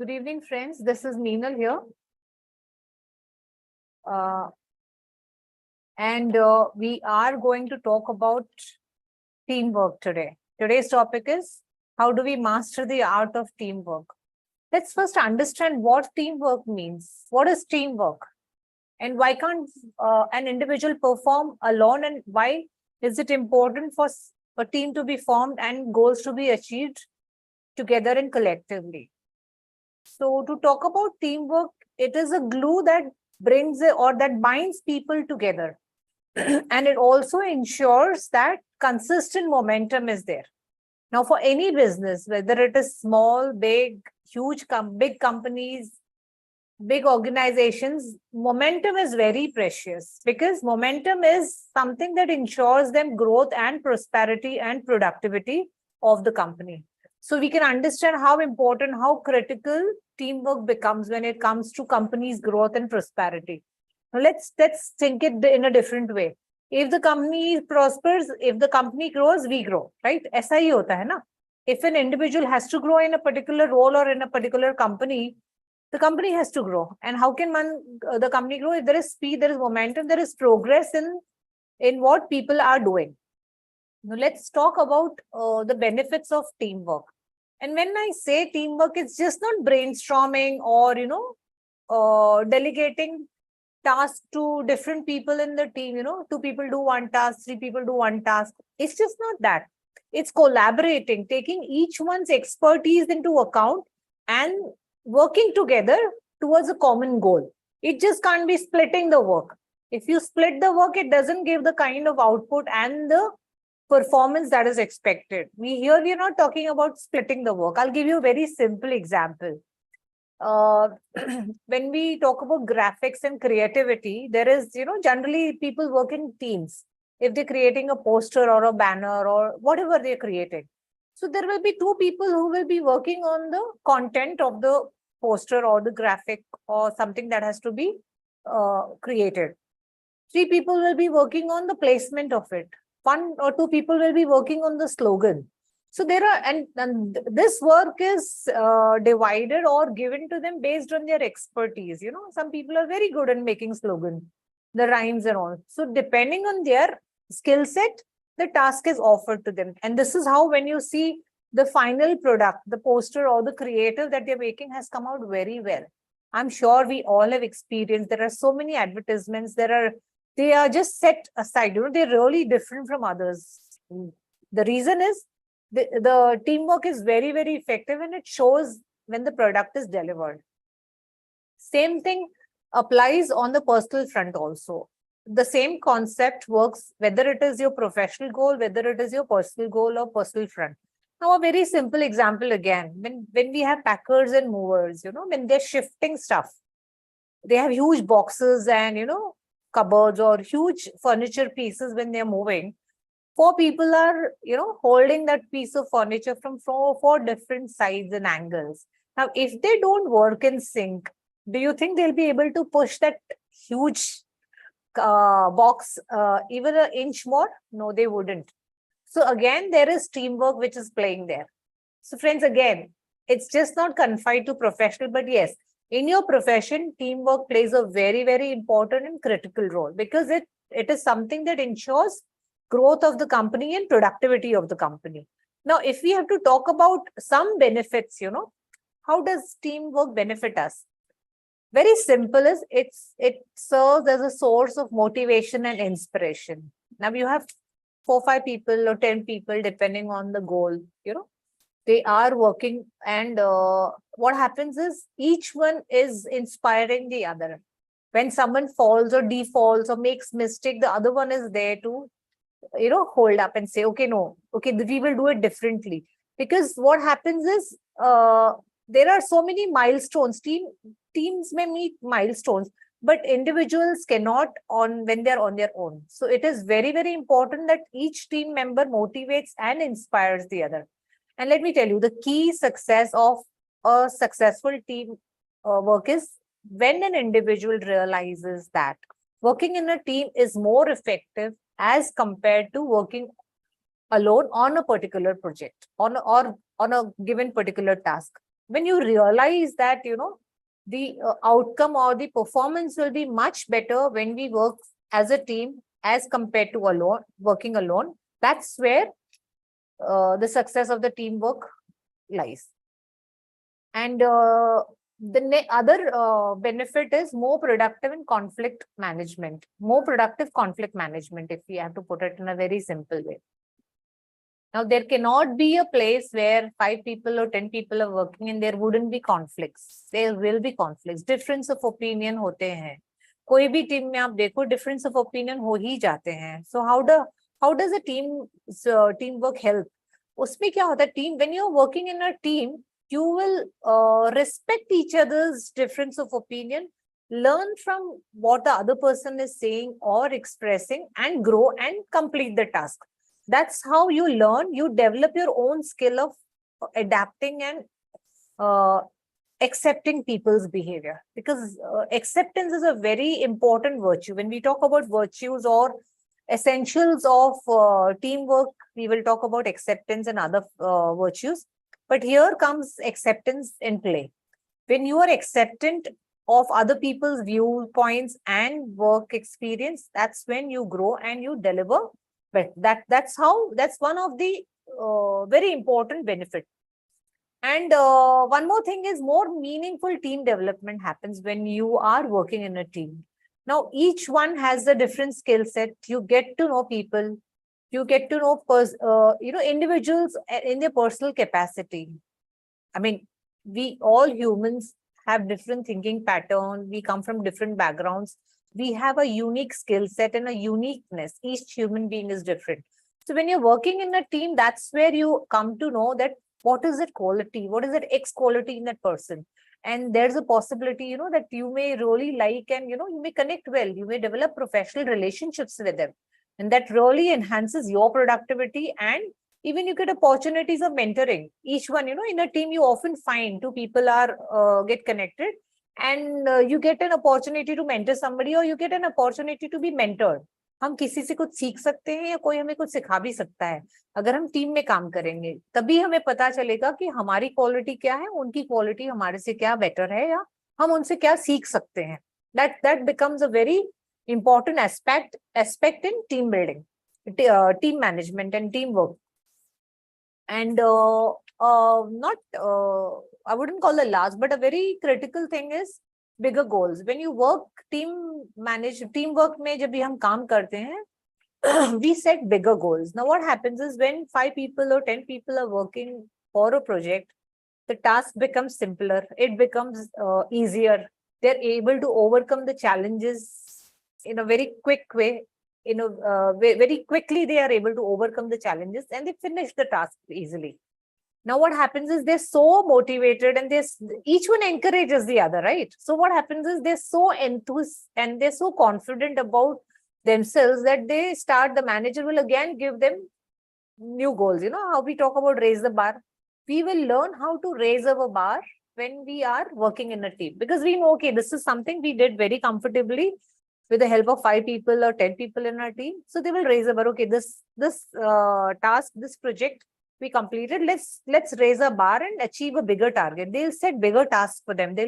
Good evening, friends. This is Meenal here. And we are going to talk about teamwork today. Today's topic is how do we master the art of teamwork? Let's first understand what teamwork means. What is teamwork? And why can't an individual perform alone? And why is it important for a team to be formed and goals to be achieved together and collectively? So to talk about teamwork, it is a glue that that binds people together. And it also ensures that consistent momentum is there. Now, for any business, whether it is small, big, big companies, big organizations, momentum is very precious because momentum is something that ensures them growth and prosperity and productivity of the company. So we can understand how important, how critical teamwork becomes when it comes to company's growth and prosperity. Now let's think it in a different way. If the company prospers, if the company grows, we grow, right? ऐसा ही होता है ना? If an individual has to grow in a particular role or in a particular company, the company has to grow. And how can the company grow? If there is speed, there is momentum, there is progress in what people are doing. Now let's talk about the benefits of teamwork. And when I say teamwork, it's just not brainstorming or delegating tasks to different people in the team. Two people do one task, three people do one task. It's just not that. It's collaborating, taking each one's expertise into account and working together towards a common goal. It just can't be splitting the work. If you split the work, it doesn't give the kind of output and the performance that is expected. We are not talking about splitting the work. I'll give you a very simple example. When we talk about graphics and creativity, there is, generally people work in teams. If they're creating a poster or a banner or whatever they're creating. So there will be two people who will be working on the content of the poster or the graphic or something that has to be created. Three people will be working on the placement of it. One or two people will be working on the slogan. So there are, and this work is divided or given to them based on their expertise. Some people are very good at making slogan, the rhymes and all. So depending on their skill set, the task is offered to them. And this is how, when you see the final product, the poster or the creative that they're making has come out very well. I'm sure we all have experienced. There are so many advertisements. They are just set aside. They're really different from others. The reason is the teamwork is very, very effective and it shows when the product is delivered. Same thing applies on the personal front also. The same concept works whether it is your professional goal, whether it is your personal goal or personal front. Now, a very simple example again, when we have packers and movers, when they're shifting stuff, they have huge boxes and, cupboards or huge furniture pieces when they're moving. Four people are, holding that piece of furniture from four different sides and angles. Now, if they don't work in sync, do you think they'll be able to push that huge box even an inch more? No, they wouldn't. So again, there is teamwork which is playing there. So friends, again, it's just not confined to professional, but yes, in your profession, teamwork plays a very, very important and critical role because it is something that ensures growth of the company and productivity of the company. Now, if we have to talk about some benefits, how does teamwork benefit us? Very simple is it serves as a source of motivation and inspiration. Now you have 4, 5 people or 10 people, depending on the goal, they are working, and what happens is each one is inspiring the other. When someone falls or defaults or makes mistake, the other one is there to, hold up and say, okay, no, okay, we will do it differently. Because what happens is there are so many milestones. Teams may meet milestones, but individuals cannot when they're on their own. So it is very, very important that each team member motivates and inspires the other. And let me tell you, the key success of a successful team work is when an individual realizes that working in a team is more effective as compared to working alone on a particular project, on a given particular task. when you realize that, the outcome or the performance will be much better when we work as a team as compared to working alone. That's where the success of the teamwork lies. And the other benefit is more productive and conflict management, more productive conflict management, if we have to put it in a very simple way. Now, there cannot be a place where 5 people or 10 people are working and there wouldn't be conflicts. There will be conflicts. Difference of opinion होते हैं. कोई भी team में आप देखो difference of opinion हो ही जाते हैं. So how does a teamwork help? उसमें क्या होता है, team, when you're working in a team, you will respect each other's difference of opinion, learn from what the other person is saying or expressing, and grow and complete the task. That's how you learn. You develop your own skill of adapting and accepting people's behavior, because acceptance is a very important virtue. When we talk about virtues or essentials of teamwork, we will talk about acceptance and other virtues. But here comes acceptance in play. When you are acceptant of other people's viewpoints and work experience, that's when you grow and you deliver. But that's one of the very important benefit. And one more thing is, more meaningful team development happens when you are working in a team. Now, each one has a different skill set. You get to know people. You get to know individuals in their personal capacity. I mean, we all humans have different thinking pattern. We come from different backgrounds. We have a unique skill set and a uniqueness. Each human being is different. So when you're working in a team, that's where you come to know that what is that quality, what is that X quality in that person. And there's a possibility, that you may really like, and, you may connect well. You may develop professional relationships with them. And that really enhances your productivity, and even you get opportunities of mentoring. Each one, in a team, you often find 2 people get connected, and you get an opportunity to mentor somebody, or you get an opportunity to be mentored. हम किसी से कुछ सीख सकते हैं या कोई हमें कुछ सिखा भी सकता है. अगर हम टीम में काम करेंगे, तभी हमें पता चलेगा कि हमारी क्वालिटी क्या है, उनकी क्वालिटी हमारे से क्या बेटर है, या हम उनसे क्या सीख सकते हैं. That becomes a very important aspect in team building, team management and teamwork. And I wouldn't call the last, but a very critical thing is bigger goals. When you work teamwork में जब भी हम काम करते हैं, we set bigger goals. Now, what happens is, when 5 people or 10 people are working for a project, the task becomes simpler. It becomes easier. They're able to overcome the challenges in a very quick way. Very quickly they are able to overcome the challenges, and they finish the task easily. Now, what happens is, they're so motivated, and each one encourages the other, right? So what happens is, they're so enthused and they're so confident about themselves that the manager will again give them new goals. You know how we talk about raise the bar? We will learn how to raise our bar when we are working in a team, because we know, okay, this is something we did very comfortably with the help of 5 people or 10 people in our team. So they will raise a bar. Okay, this task, this project we completed. Let's raise a bar and achieve a bigger target. They'll set bigger tasks for them. They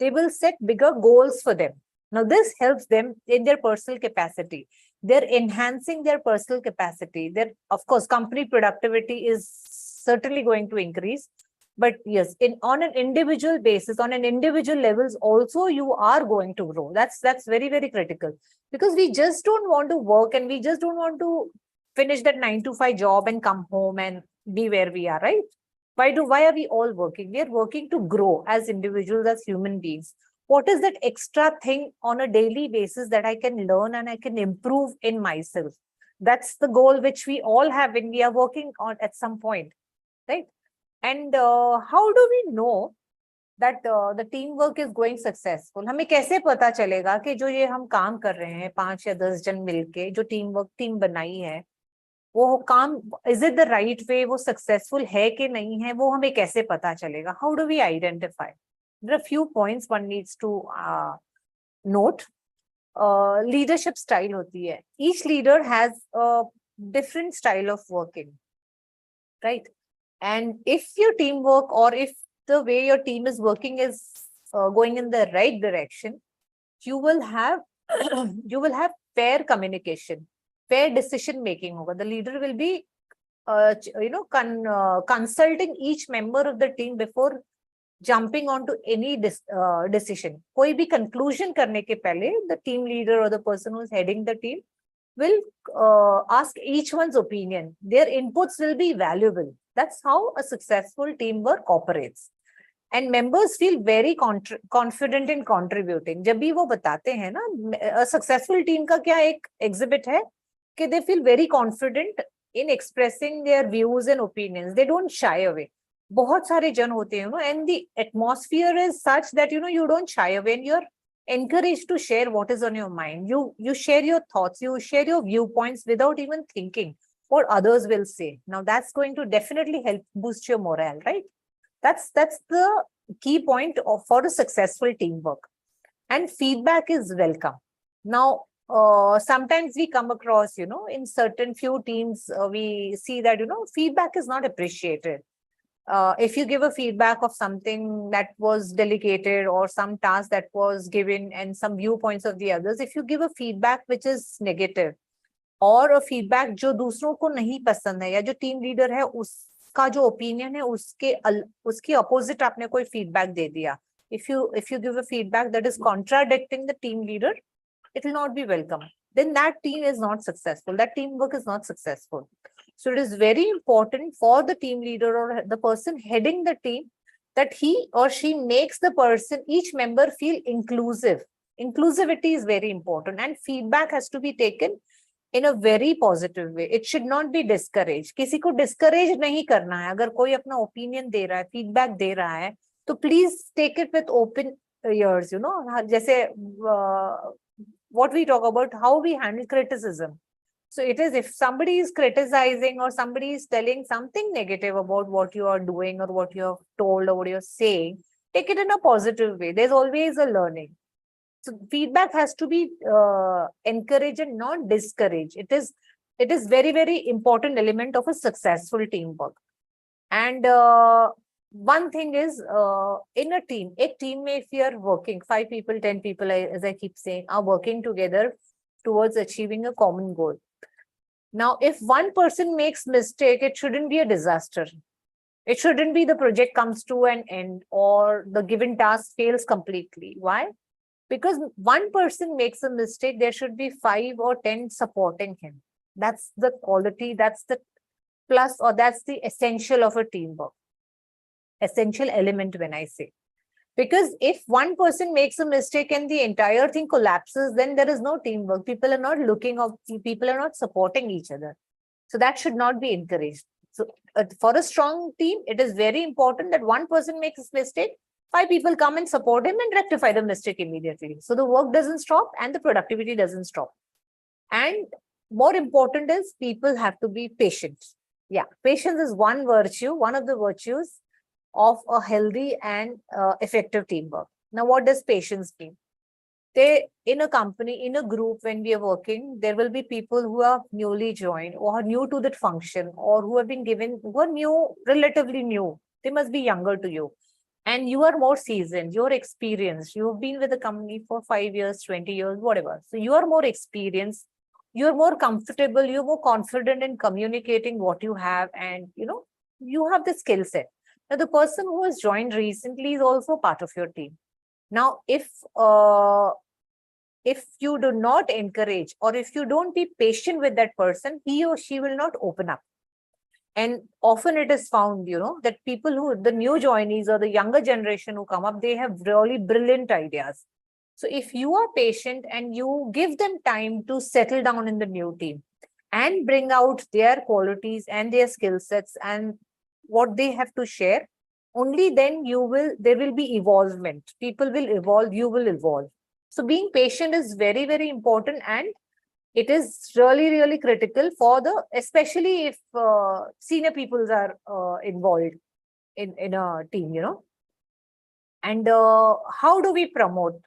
will set bigger goals for them. Now, this helps them in their personal capacity. They're enhancing their personal capacity. Of course, company productivity is certainly going to increase. But yes, on an individual basis, on an individual levels, also you are going to grow. That's very, very critical, because we just don't want to work, and we just don't want to finish that 9 to 5 job and come home and be where we are, right? Why are we all working? We are working to grow as individuals, as human beings. What is that extra thing on a daily basis that I can learn and I can improve in myself? That's the goal which we all have when we are working on at some point, right? And how do we know that the teamwork is going successful? हमें कैसे पता चलेगा कि जो ये हम काम कर रहे हैं 5 या 10 जन मिलके जो टीम बनाई है, वो काम, is it the right way, वो successful है कि नहीं है, वो हमें कैसे पता चलेगा? How do we identify? There are a few points one needs to note. Leadership style होती है. Each leader has a different style of working, right? And if your teamwork, or if the way your team is working is going in the right direction, you will have you will have fair communication, fair decision making. Over the leader will be consulting each member of the team before jumping onto any decision. कोई भी conclusion करने के पहले the team leader or the person who is heading the team will ask each one's opinion. Their inputs will be valuable. That's how a successful teamwork operates. And members feel very confident in contributing. जब भी वो बताते हैं ना, a successful team का क्या एक exhibit है कि they feel very confident in expressing their views and opinions. They don't shy away. बहुत सारे जन होते हैं, and the atmosphere is such that you don't shy away and you're encouraged to share what is on your mind. You share your thoughts, you share your viewpoints without even thinking what others will say. Now that's going to definitely help boost your morale, right? That's the key point for a successful teamwork. And feedback is welcome. Now, sometimes we come across, in certain few teams, we see that, feedback is not appreciated. If you give a feedback of something that was delegated or some task that was given and some viewpoints of the others, if you give a feedback which is negative or a feedback जो दूसरों को नहीं पसंद है या जो team leader है उसका जो ओपिनियन है उसके अपोजिट आपने कोई फीडबैक दे दिया, if you give a feedback that is contradicting the team leader, it will not be welcome. Then that team is not successful. That teamwork is not successful. So it is very important for the team leader or the person heading the team that he or she makes each member feel inclusive. Inclusivity is very important, and feedback has to be taken in a very positive way. It should not be discouraged. किसी को discourage नहीं करना है. अगर कोई अपना opinion दे रहा है, feedback दे रहा है, तो please take it with open ears. जैसे what we talk about, how we handle criticism. So it is, if somebody is criticizing or somebody is telling something negative about what you are doing or what you have told or what you're saying, take it in a positive way. There's always a learning. So feedback has to be encouraged and not discouraged. It is very, very important element of a successful teamwork. And one thing is, in a team if you are working, 5 people, 10 people, as I keep saying, are working together towards achieving a common goal. Now, if one person makes mistake, it shouldn't be a disaster. It shouldn't be the project comes to an end or the given task fails completely. Why? Because one person makes a mistake, there should be 5 or 10 supporting him. That's the quality, that's the plus, or that's the essential of a teamwork. Essential element when I say. Because if one person makes a mistake and the entire thing collapses, then there is no teamwork. People are not looking up, people are not supporting each other. So that should not be encouraged. So for a strong team, it is very important that one person makes a mistake, 5 people come and support him and rectify the mistake immediately. So the work doesn't stop and the productivity doesn't stop. And more important is people have to be patient. Yeah, patience is one virtue, one of the virtues of a healthy and effective teamwork. Now, what does patience mean? In a company, in a group, when we are working, there will be people who are newly joined or new to that function or who have been given, who are new, relatively new. They must be younger to you. And you are more seasoned, you're experienced. You've been with the company for 5 years, 20 years, whatever. So you are more experienced, you're more comfortable, you're more confident in communicating what you have, and you have the skill set. Now, the person who has joined recently is also part of your team. Now, if you do not encourage or if you don't be patient with that person, he or she will not open up. And often it is found, that people the new joinees or the younger generation who come up, they have really brilliant ideas. So if you are patient and you give them time to settle down in the new team and bring out their qualities and their skill sets and what they have to share, only then there will be evolvement. People will evolve, you will evolve. So being patient is very, very important, and it is really, really critical for especially if senior peoples are involved in a team, And how do we promote?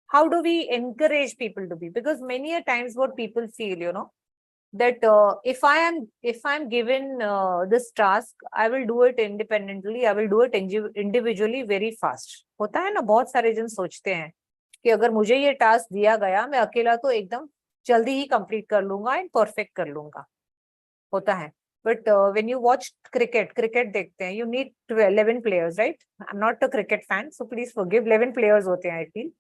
How do we encourage people to be? Because many a times what people feel, that if I'm given this task, I will do it independently, I will do it individually very fast. होता है ना, बहुत सारे जन सोचते हैं कि अगर मुझे ये टास्क दिया गया, मैं अकेला तो एकदम जल्दी ही कंप्लीट कर लूंगा एंड परफेक्ट कर लूंगा, होता है. But when you watch cricket देखते हैं, you need 11 players, right? I am not a cricket fan, so please forgive. 11 players होते हैं, आई फील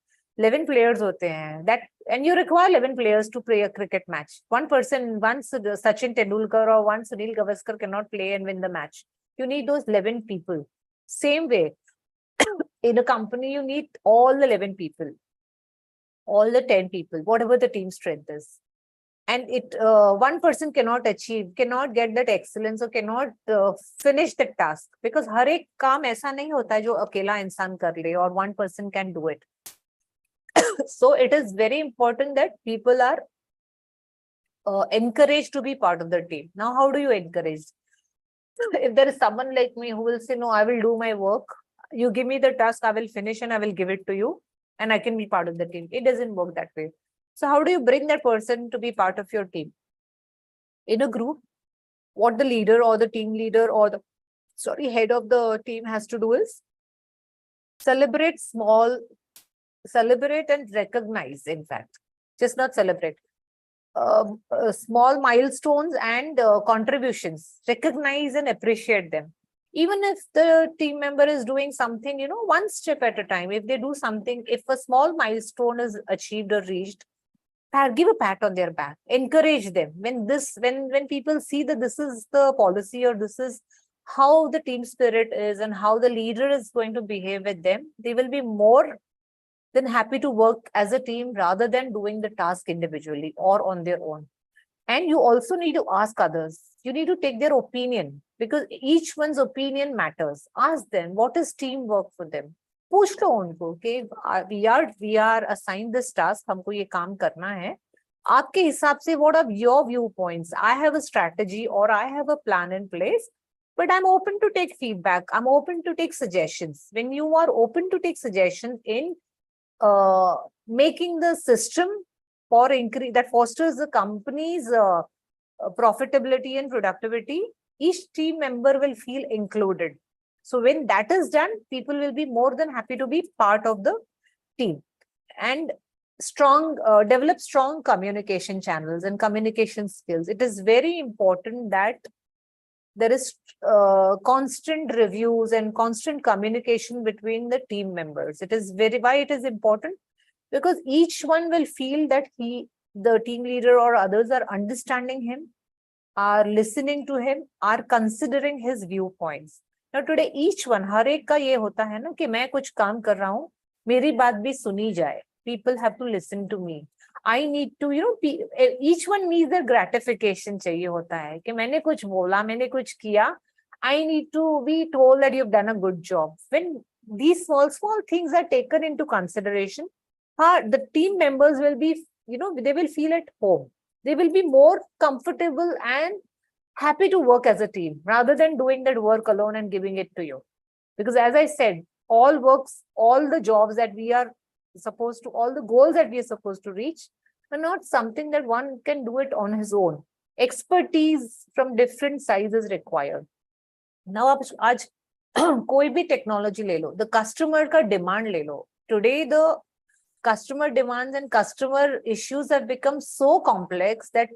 11 players होते हैं, that and you require 11 players to play a cricket match. One person, one Sachin Tendulkar or one Sunil Gavaskar cannot play and win the match. You need those 11 people. Same way, in a company, you need all the 11 people, all the 10 people, whatever the team strength is. And one person cannot get that excellence or cannot finish the task, because हर एक काम ऐसा नहीं होता है जो अकेला इंसान कर ले, or one person can do it. So it is very important that people are encouraged to be part of the team. Now, how do you encourage? If there is someone like me who will say, no, I will do my work, you give me the task, I will finish and I will give it to you, and I can be part of the team. It doesn't work that way. So how do you bring that person to be part of your team? In a group, what the leader or the team leader or the head of the team has to do is celebrate and recognize, in fact, just not celebrate, small milestones and contributions. Recognize and appreciate them. Even if the team member is doing something, one step at a time, if they do something, if a small milestone is achieved or reached, give a pat on their back, encourage them. When people see that this is the policy or this is how the team spirit is and how the leader is going to behave with them, they will be more than happy to work as a team rather than doing the task individually or on their own. And you also need to ask others. You need to take their opinion, because each one's opinion matters. Ask them, what is teamwork for them? पूछ लो उनको कि we are assigned this task, हमको ये काम करना है. आपके हिसाब से what are your viewpoints? I have a strategy or I have a plan in place, but I'm open to take feedback. I'm open to take suggestions. When you are open to take suggestions in making the system for increase that fosters the company's profitability and productivity, each team member will feel included. So when that is done, people will be more than happy to be part of the team. And develop strong communication channels and communication skills. It is very important that there is constant reviews and constant communication between the team members. It is why it is important, because each one will feel that the team leader or others are understanding him, are listening to him, are considering his viewpoints. Now today, each one, हर एक का ये होता है ना कि मैं कुछ काम कर रहा हूँ, मेरी बात भी सुनी जाए. People have to listen to me. I need to, each one needs their gratification चाहिए होता है कि मैंने कुछ बोला, मैंने कुछ किया. I need to be told that you've done a good job. When these small things are taken into consideration, the team members will be, they will feel at home. They will be more comfortable and happy to work as a team rather than doing that work alone and giving it to you. Because as I said, all the jobs that we are supposed to, all the goals that we are supposed to reach are not something that one can do it on his own. Expertise from different sizes required. Now, आज कोई भी technology ले लो, the customer का demand ले लो. Today, the customer demands and customer issues have become so complex that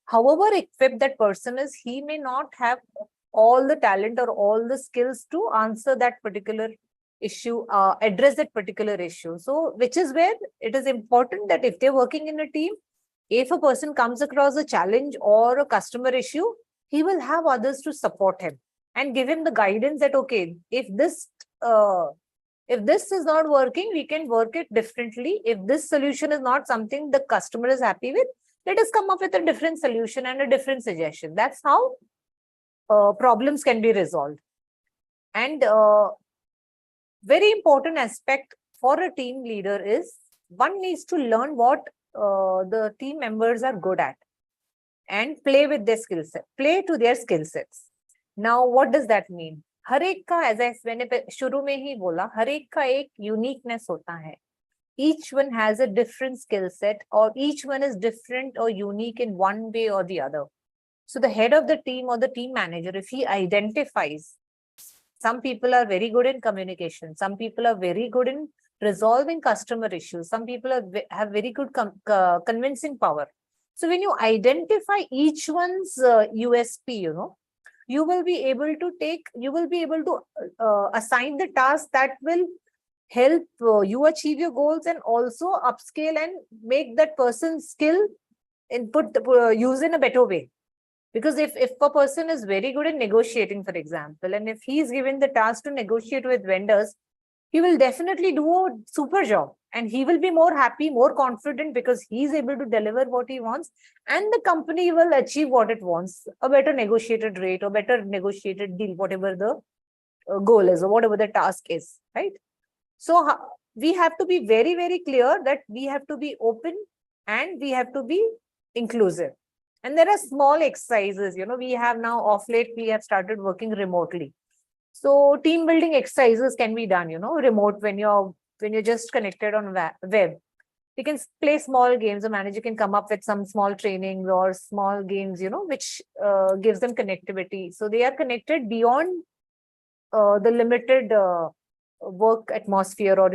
however equipped that person is, he may not have all the talent or all the skills to answer that particular issue, address that particular issue. So, which is where it is important that if they're working in a team, if a person comes across a challenge or a customer issue, he will have others to support him and give him the guidance that, okay, if this is not working, we can work it differently. If this solution is not something the customer is happy with, let us come up with a different solution and a different suggestion. That's how problems can be resolved. And very important aspect for a team leader is one needs to learn what the team members are good at and play with their skill set, play to their skill sets. Now, what does that mean? हर एक का, as मैंने शुरू में ही बोला, हर एक का एक uniqueness होता है. each one has a different skill set, or each one is different or unique in one way or the other. So the head of the team or the team manager, if he identifies some people are very good in communication, some people are very good in resolving customer issues, some people have very good convincing power. So when you identify each one's USP, you will be able to assign the task that will help you achieve your goals, and also upscale and make that person's skill use in a better way. Because if a person is very good in negotiating, for example, and if he is given the task to negotiate with vendors, he will definitely do a super job, and he will be more happy, more confident, because he is able to deliver what he wants, and the company will achieve what it wants, a better negotiated rate or better negotiated deal, whatever the goal is or whatever the task is, right? So we have to be very, very clear that we have to be open and we have to be inclusive. And there are small exercises, we have now off late, we have started working remotely. So team building exercises can be done, remote when you're just connected on web. You can play small games. The manager can come up with some small trainings or small games, which gives them connectivity. So they are connected beyond the limited work atmosphere, or,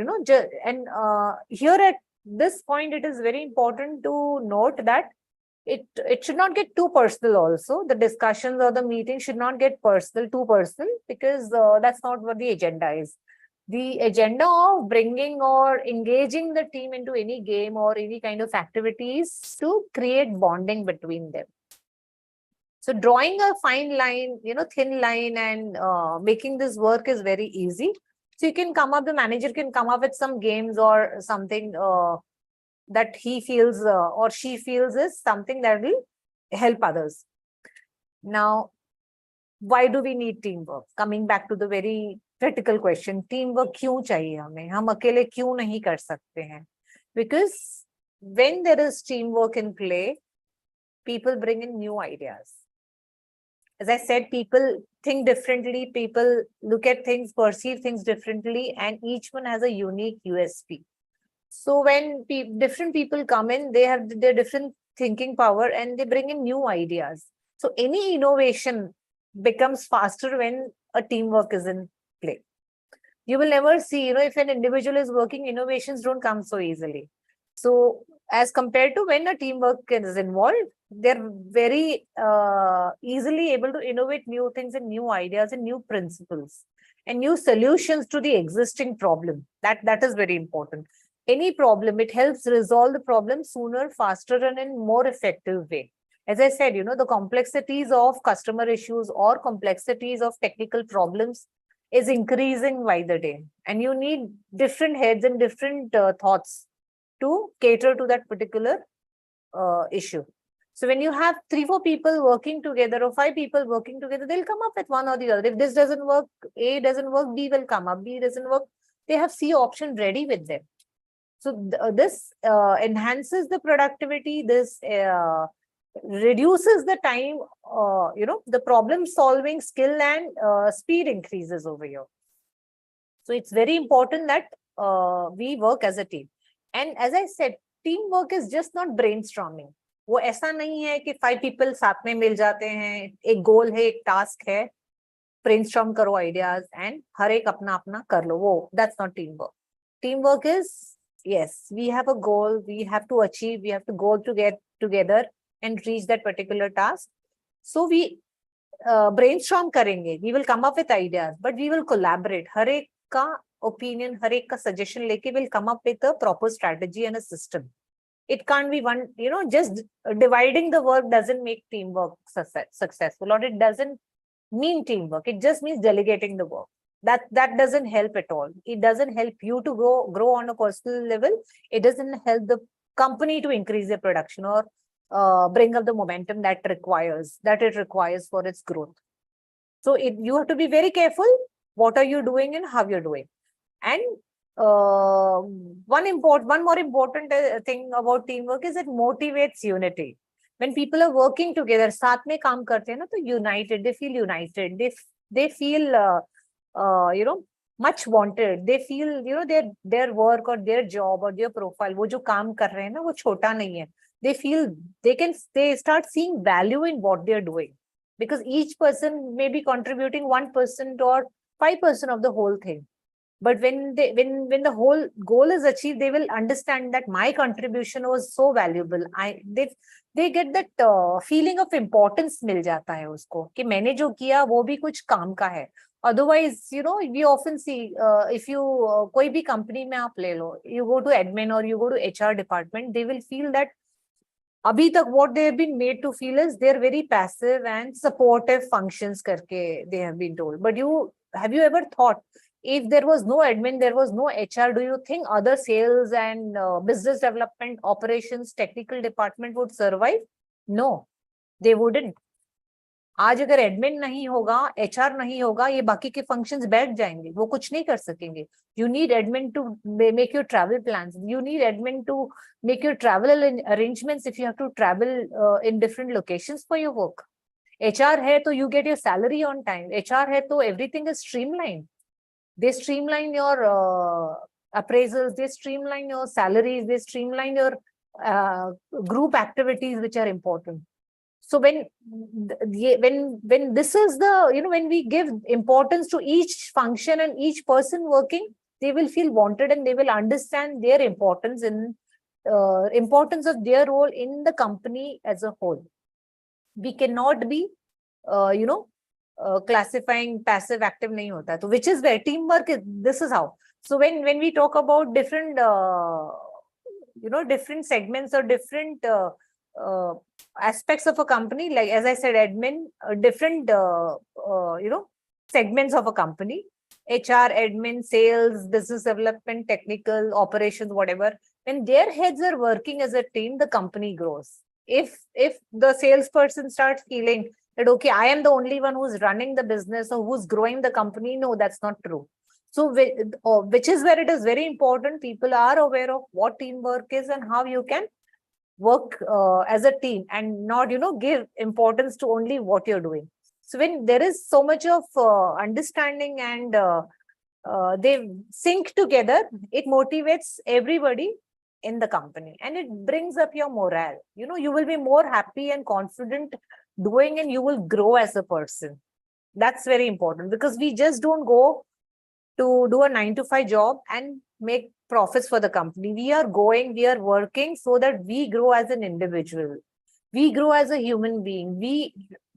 and here at this point, it is very important to note that it should not get too personal also. The discussions or the meeting should not get too personal, because that's not what the agenda is. The agenda of bringing or engaging the team into any game or any kind of activities to create bonding between them. So drawing a fine line, thin line, and making this work is very easy. So you can come up, the manager can come up with some games or something that he feels or she feels is something that will help others. Now, why do we need teamwork? Coming back to the very critical question, teamwork क्यों चाहिए हमें? हम अकेले क्यों नहीं कर सकते हैं? Because when there is teamwork in play, people bring in new ideas. As I said, people think differently, people look at things, perceive things differently, and each one has a unique USP. So when different people come in, they have their different thinking power and they bring in new ideas. So any innovation becomes faster when a teamwork is in play. You will never see, if an individual is working, innovations don't come so easily. So as compared to when a teamwork is involved, they're very easily able to innovate new things and new ideas and new principles and new solutions to the existing problem. That is very important. Any problem, it helps resolve the problem sooner, faster, and in more effective way. As I said, the complexities of customer issues or complexities of technical problems is increasing by the day. And you need different heads and different thoughts to cater to that particular issue. So when you have 3-4 people working together or 5 people working together, they'll come up with one or the other. If this doesn't work, A doesn't work, B will come up. B doesn't work, they have C option ready with them. So this enhances the productivity. This reduces the time, the problem solving skill and speed increases over here. So it's very important that we work as a team. And as I said, teamwork is just not brainstorming. वो ऐसा नहीं है कि 5 people साथ में मिल जाते हैं, एक गोल है, एक टास्क है, brainstorm करो ideas and हर एक अपना अपना कर लो. वो that's not teamwork. Teamwork is, yes, we have a goal, we have to achieve, we have to go to get together and reach that particular task. So we brainstorm करेंगे, we will come up with ideas, but we will collaborate. हर एक का opinion, हर एक का suggestion लेके will come up with a proper strategy and a system. It can't be one, just dividing the work doesn't make teamwork successful, or it doesn't mean teamwork. It just means delegating the work. That doesn't help at all. It doesn't help you to grow on a personal level. It doesn't help the company to increase their production or bring up the momentum that it requires for its growth. So you have to be very careful. What are you doing and how you're doing? And one more important thing about teamwork is it motivates unity. When people are working together, साथ में काम करते हैं ना, तो united, they feel united. They feel much wanted. They feel, their work or their job or their profile, वो जो काम कर रहे हैं ना, वो छोटा नहीं है. They feel they start seeing value in what they are doing, because each person may be contributing 1% or 5% of the whole thing. But when the whole goal is achieved, they will understand that my contribution was so valuable. They get that feeling of importance मिल जाता है उसको, कि मैंने जो किया वो भी कुछ काम का है. Otherwise, we often see, if you कोई भी company में आप ले लो, you go to admin or you go to HR department, they will feel that अभी तक what they have been made to feel is they're very passive and supportive functions करके they have been told. But have you ever thought, if there was no admin, there was no HR, do you think other sales and business development, operations, technical department would survive? No, they wouldn't. आज अगर admin नहीं होगा, HR नहीं होगा, ये बाकी के functions बैठ जाएंगे, वो कुछ नहीं कर सकेंगे. You need admin to make your travel plans. You need admin to make your travel arrangements if you have to travel in different locations for your work. HR है तो you get your salary on time. HR है तो everything is streamlined. They streamline your appraisals, they streamline your salaries, they streamline your group activities which are important. So when this is the, when we give importance to each function and each person working, they will feel wanted and they will understand their importance importance of their role in the company as a whole. We cannot be, classifying passive active nahi hota. So which is where teamwork is, this is how. So when we talk about different, different segments or different aspects of a company, like as I said, admin, different, segments of a company, HR, admin, sales, business development, technical, operations, whatever. When their heads are working as a team, the company grows. If the salesperson starts feeling that, okay, I am the only one who's running the business or who's growing the company, no, that's not true. So which is where it is very important. People are aware of what teamwork is and how you can work as a team and not, give importance to only what you're doing. So when there is so much of understanding and they sync together, it motivates everybody in the company and it brings up your morale. You will be more happy and confident doing and you will grow as a person. That's very important, because we just don't go to do a 9-to-5 job and make profits for the company. We are working so that we grow as an individual. We grow as a human being.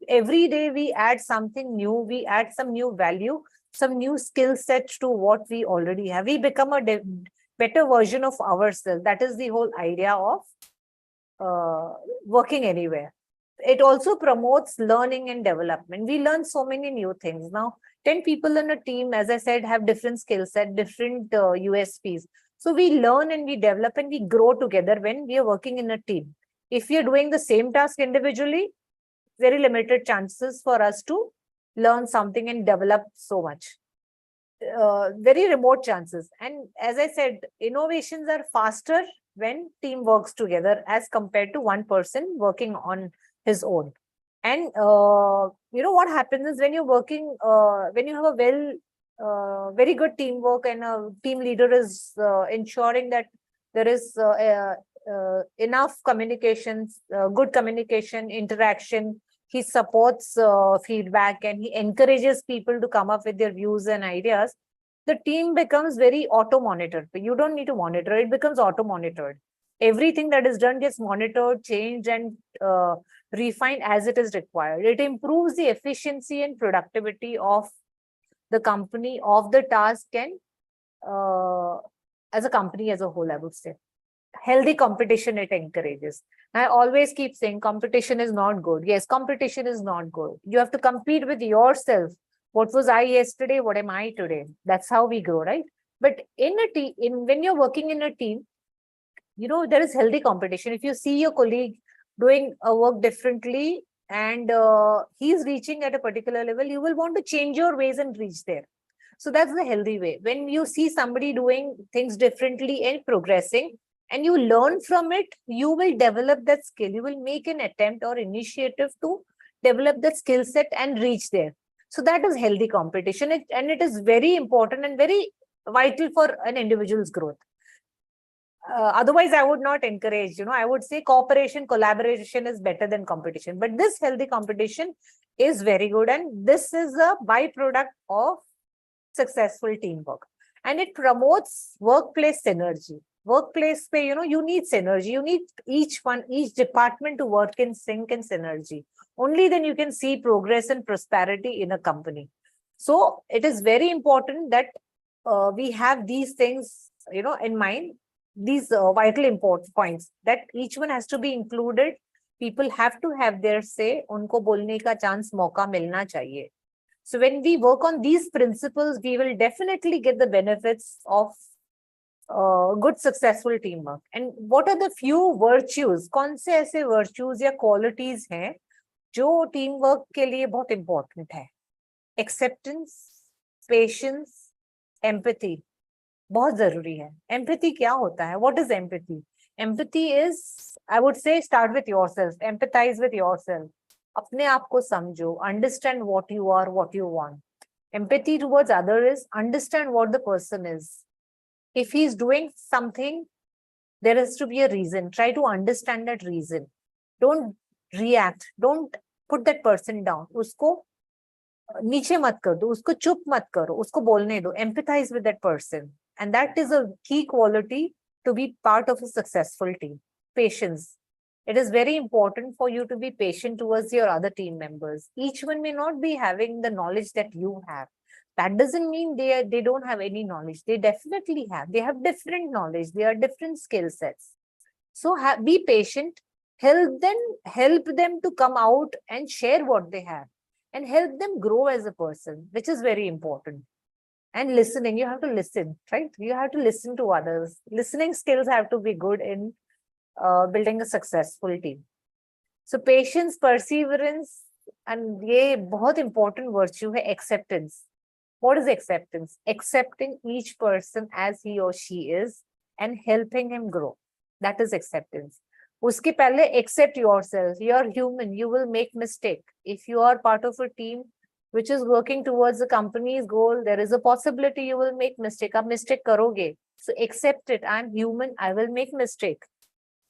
Every day we add something new. We add some new value, some new skill sets to what we already have. We become a better version of ourselves. That is the whole idea of working anywhere. It also promotes learning and development. We learn so many new things. Now, 10 people in a team, as I said, have different skill set, different USPs. So we learn and we develop and we grow together when we are working in a team. If we are doing the same task individually, very limited chances for us to learn something and develop so much. Very remote chances. And as I said, innovations are faster when team works together as compared to one person working on his own. And what happens is when you're working, when you have a very good teamwork and a team leader is ensuring that there is enough communications, good communication, interaction. He supports feedback and he encourages people to come up with their views and ideas. The team becomes very auto-monitored. You don't need to monitor, it becomes auto-monitored. Everything that is done gets monitored, changed, and refined as it is required. It improves the efficiency and productivity of the company, of the task, and as a company as a whole, I would say. Healthy competition it encourages. I always keep saying competition is not good. Yes, competition is not good. You have to compete with yourself. What was I yesterday? What am I today? That's how we grow, right? But in a team, when you're working in a team, there is healthy competition. If you see your colleague doing a work differently and he's reaching at a particular level, you will want to change your ways and reach there. So that's the healthy way. When you see somebody doing things differently and progressing, and you learn from it, you will develop that skill. You will make an attempt or initiative to develop that skill set and reach there. So that is healthy competition, and it is very important and very vital for an individual's growth. Otherwise, I would not encourage, I would say cooperation, collaboration is better than competition. But this healthy competition is very good. And this is a byproduct of successful teamwork. And it promotes workplace synergy. Workplace, you need synergy. You need each department to work in sync and synergy. Only then you can see progress and prosperity in a company. So it is very important that we have these things, in mind. These vital important points that each one has to be included. People have to have their say. Unko bolne ka chance, mauka milna chahiye. So when we work on these principles, we will definitely get the benefits of good successful teamwork. And what are the few virtues? कौन से ऐसे virtues या qualities हैं जो teamwork के लिए बहुत important है? Acceptance, patience, empathy. बहुत जरूरी है. Empathy क्या होता है? What is empathy? Empathy is, I would say, start with yourself. Empathize with yourself. अपने आप को समझो. Understand what you are, what you want. Empathy towards other is understand what the person is. If he is doing something, there has to be a reason. Try to understand that reason. Don't react. Don't put that person down. उसको नीचे मत कर दो. उसको चुप मत करो. उसको बोलने दो. Empathize with that person. And that is a key quality to be part of a successful team. Patience. It is very important for you to be patient towards your other team members. Each one may not be having the knowledge that you have. That doesn't mean they don't have any knowledge. They definitely have. They have different knowledge. They are different skill sets. So be patient. Help them to come out and share what they have. And help them grow as a person, which is very important. And listening, you have to listen, right? You have to listen to others. Listening skills have to be good in building a successful team. So patience, perseverance, and ये बहुत important virtue है acceptance. What is acceptance? Accepting each person as he or she is and helping him grow. That is acceptance. उसके पहले accept yourself. You are human. You will make mistake. If you are part of a team which is working towards the company's goal, there is a possibility you will make mistake. आप mistake करोगे. So accept it. I'm human. I will make mistake.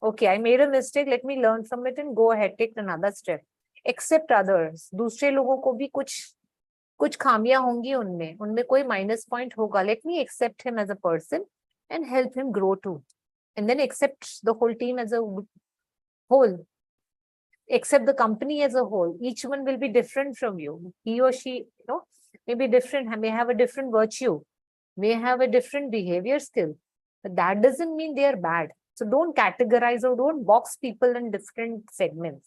Okay, I made a mistake. Let me learn from it and go ahead. Take another step. Accept others. दूसरे लोगों को भी कुछ खामियां होंगी उनमें कोई minus point होगा. Let me accept him as a person and help him grow too. And then accept the whole team as a whole. Accept the company as a whole. Each one will be different from you. He or she, may be different, may have a different virtue, may have a different behavior skill. But that doesn't mean they are bad. So don't categorize or don't box people in different segments.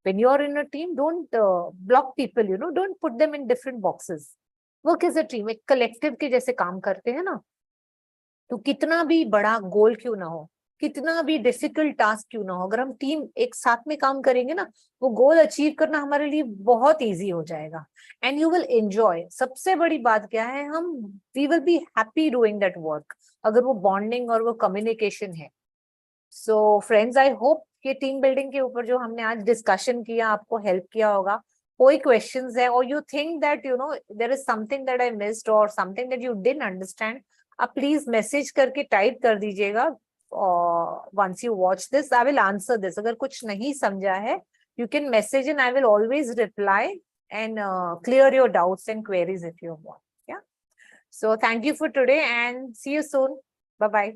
When you're in a team, don't block people, don't put them in different boxes. Work as a team, एक collective के जैसे काम करते हैं ना, तो कितना भी बड़ा गोल क्यों ना हो, कितना भी डिफिकल्ट टास्क क्यों ना हो, अगर हम टीम एक साथ में काम करेंगे ना, वो गोल अचीव करना हमारे लिए बहुत इजी हो जाएगा. And you will enjoy. सबसे बड़ी बात क्या है, we will be happy doing that work, अगर वो बॉन्डिंग और वो कम्युनिकेशन है. सो फ्रेंड्स, आई होप ये टीम बिल्डिंग के ऊपर जो हमने आज डिस्कशन किया आपको हेल्प किया होगा. कोई क्वेश्चंस है और you think that there is something that I missed or something that you didn't understand, आप प्लीज मैसेज करके टाइप कर दीजिएगा. Once you watch this, I will answer this. अगर कुछ नहीं समझा है, you can message and I will always reply and clear your doubts and queries if you want. Yeah. So thank you for today and see you soon. Bye bye.